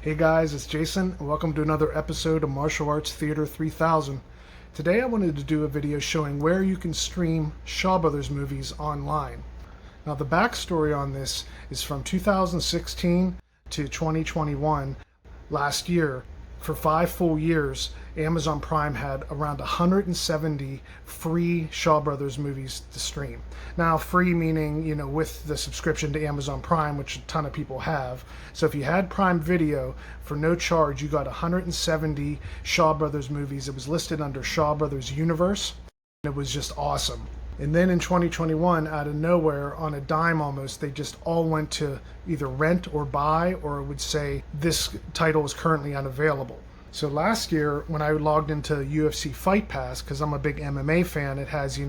Hey guys, it's Jason, and welcome to another episode of Martial Arts Theater 3000. Today I wanted to do a video showing where you can stream Shaw Brothers movies online. Now the backstory on this is from 2016 to 2021, last year. For 5 full years, Amazon Prime had around 170 free Shaw Brothers movies to stream. Now, free meaning, with the subscription to Amazon Prime, which a ton of people have. So if you had Prime Video, for no charge, you got 170 Shaw Brothers movies. It was listed under Shaw Brothers Universe. It was just awesome. And then in 2021, out of nowhere, on a dime almost, they just all went to either rent or buy, or it would say this title is currently unavailable. So last year, when I logged into UFC Fight Pass, because I'm a big MMA fan, it has,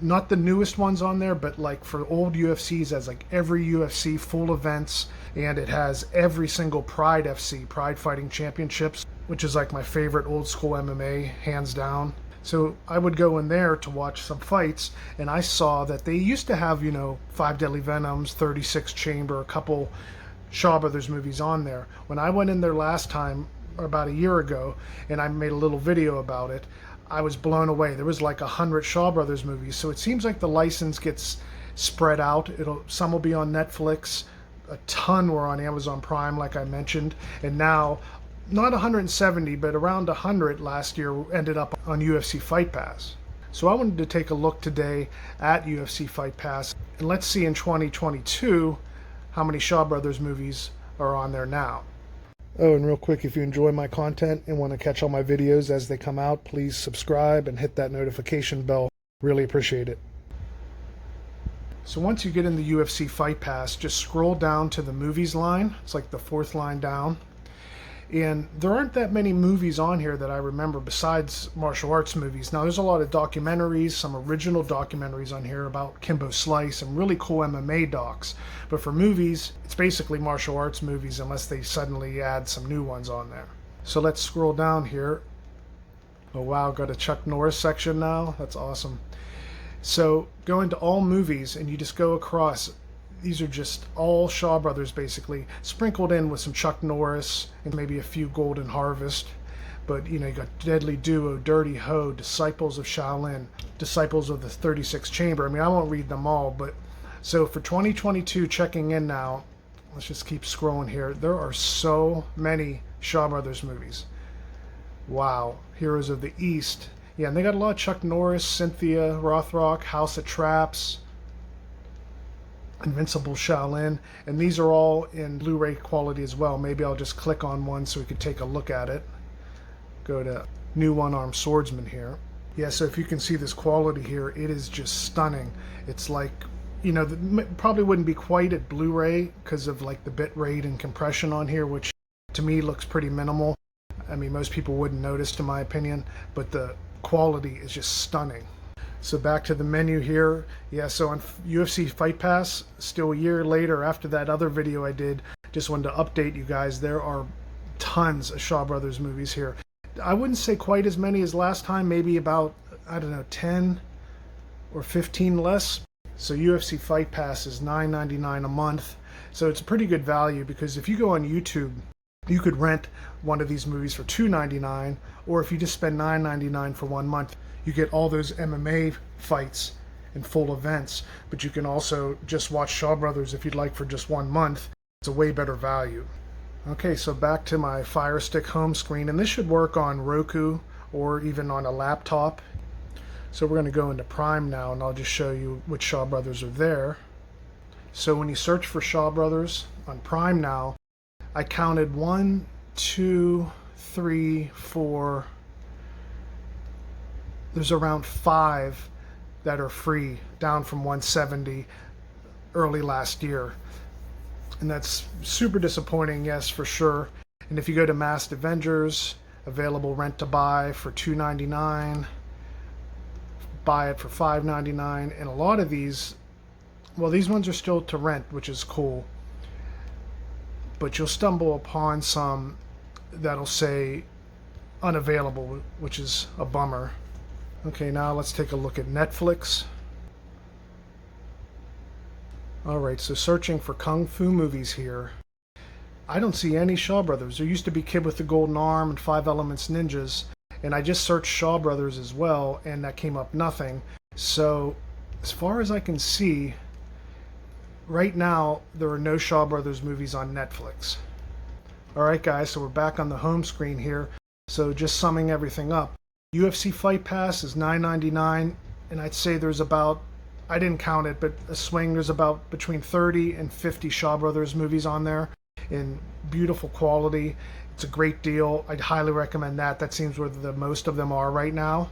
not the newest ones on there, but like for old UFCs, as like every UFC full events, and it has every single Pride FC, Pride Fighting Championships, which is like my favorite old school MMA, hands down. So I would go in there to watch some fights, and I saw that they used to have, 5 Deadly Venoms, 36 Chamber, a couple Shaw Brothers movies on there. When I went in there last time, about a year ago, and I made a little video about it, I was blown away. There was like 100 Shaw Brothers movies, so it seems like the license gets spread out. Some will be on Netflix, a ton were on Amazon Prime, like I mentioned, and now not 170, but around 100 last year ended up on UFC Fight Pass. So I wanted to take a look today at UFC Fight Pass, and let's see in 2022 how many Shaw Brothers movies are on there now. Oh, and real quick, if you enjoy my content and want to catch all my videos as they come out, please subscribe and hit that notification bell. Really appreciate it. So once you get in the UFC Fight Pass, just scroll down to the movies line. It's like the 4th line down. And there aren't that many movies on here that I remember besides martial arts movies. Now, there's a lot of documentaries, some original documentaries on here about Kimbo Slice and really cool MMA docs. But for movies, it's basically martial arts movies unless they suddenly add some new ones on there. So let's scroll down here. Oh wow, got a Chuck Norris section now. That's awesome. So go into all movies and you just go across. These are just all Shaw Brothers basically, sprinkled in with some Chuck Norris and maybe a few Golden Harvest. But you got Deadly Duo, Dirty Ho, Disciples of Shaolin, Disciples of the 36 Chamber. I mean, I won't read them all, but so for 2022, checking in now, let's just keep scrolling here. There are so many Shaw Brothers movies. Wow. Heroes of the East. Yeah, and they got a lot of Chuck Norris, Cynthia Rothrock, House of Traps, Invincible Shaolin, and these are all in Blu-ray quality as well. Maybe I'll just click on one so we could take a look at it. Go to New One-Armed Swordsman here. Yeah, so if you can see this quality here, it is just stunning. It's like, probably wouldn't be quite at Blu-ray because of like the bit rate and compression on here, which to me looks pretty minimal. I mean, most people wouldn't notice, to my opinion, but the quality is just stunning. So back to the menu here. Yeah, so on UFC Fight Pass, still a year later after that other video I did, just wanted to update you guys. There are tons of Shaw Brothers movies here. I wouldn't say quite as many as last time, maybe about, 10 or 15 less. So UFC Fight Pass is $9.99 a month. So it's a pretty good value because if you go on YouTube, you could rent one of these movies for $2.99, or if you just spend $9.99 for 1 month, you get all those MMA fights and full events, but you can also just watch Shaw Brothers if you'd like for just 1 month. It's a way better value. Okay, so back to my Fire Stick home screen, and this should work on Roku or even on a laptop. So we're going to go into Prime now, and I'll just show you which Shaw Brothers are there. So when you search for Shaw Brothers on Prime now, I counted 1, 2, 3, 4. There's around 5 that are free, down from 170 early last year. And that's super disappointing, yes, for sure. And if you go to Masked Avengers, available rent to buy for $2.99, buy it for $5.99, and a lot of these, well, these ones are still to rent, which is cool. But you'll stumble upon some that'll say unavailable, which is a bummer. Okay, now let's take a look at Netflix. Alright, so searching for Kung Fu movies here. I don't see any Shaw Brothers. There used to be Kid with the Golden Arm and Five Elements Ninjas, and I just searched Shaw Brothers as well, and that came up nothing. So as far as I can see, right now there are no Shaw Brothers movies on Netflix. Alright guys, so we're back on the home screen here. So just summing everything up, UFC Fight Pass is $9.99, and I'd say there's about, I didn't count it, but a swing, there's about between 30 and 50 Shaw Brothers movies on there in beautiful quality. It's a great deal. I'd highly recommend that. That seems where the most of them are right now.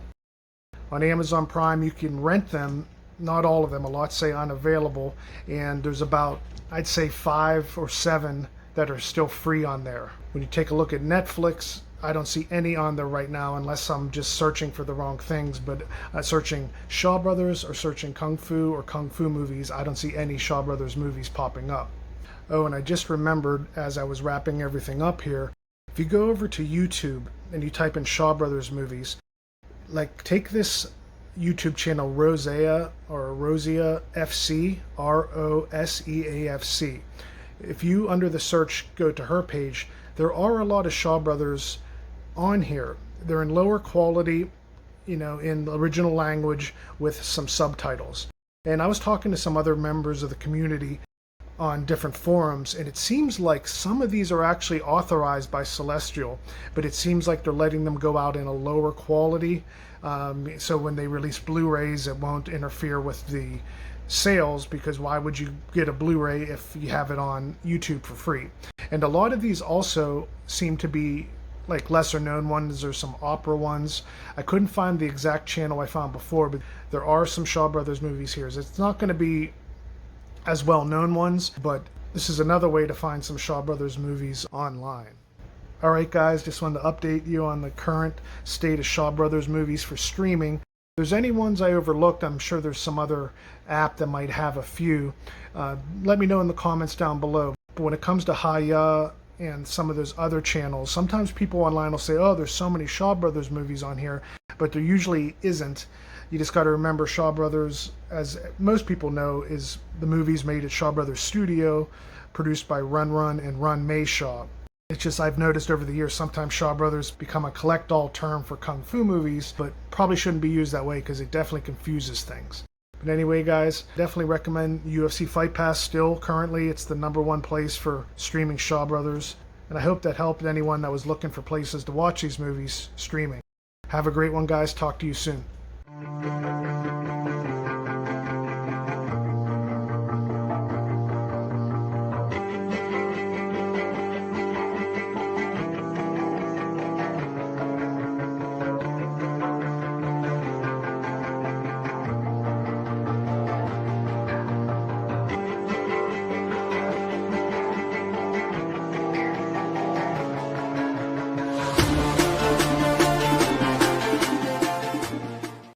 On Amazon Prime, you can rent them, not all of them, a lot say unavailable, and there's about, I'd say 5 or 7 that are still free on there. When you take a look at Netflix, I don't see any on there right now unless I'm just searching for the wrong things, but searching Shaw Brothers or searching Kung Fu or Kung Fu movies, I don't see any Shaw Brothers movies popping up. Oh, and I just remembered as I was wrapping everything up here, if you go over to YouTube and you type in Shaw Brothers movies, like take this YouTube channel Rosea or Rosia FC, ROSEAFC. If you, under the search, go to her page, there are a lot of Shaw Brothers on here. They're in lower quality, in the original language with some subtitles. And I was talking to some other members of the community on different forums, and it seems like some of these are actually authorized by Celestial, but it seems like they're letting them go out in a lower quality. So when they release Blu-rays, it won't interfere with the sales, because why would you get a Blu-ray if you have it on YouTube for free? And a lot of these also seem to be like lesser known ones or some opera ones. I couldn't find the exact channel I found before, but there are some Shaw Brothers movies here. It's not going to be as well known ones, but this is another way to find some Shaw Brothers movies online. Alright guys, just wanted to update you on the current state of Shaw Brothers movies for streaming. If there's any ones I overlooked, I'm sure there's some other app that might have a few. Let me know in the comments down below. But when it comes to Haya and some of those other channels, sometimes people online will say, oh, there's so many Shaw Brothers movies on here, but there usually isn't. You just got to remember Shaw Brothers, as most people know, is the movies made at Shaw Brothers Studio, produced by Run Run and Run May Shaw. It's just I've noticed over the years sometimes Shaw Brothers become a collect-all term for Kung Fu movies, but probably shouldn't be used that way because it definitely confuses things. But anyway guys, definitely recommend UFC Fight Pass still. Currently it's the #1 place for streaming Shaw Brothers, and I hope that helped anyone that was looking for places to watch these movies streaming. Have a great one guys, talk to you soon.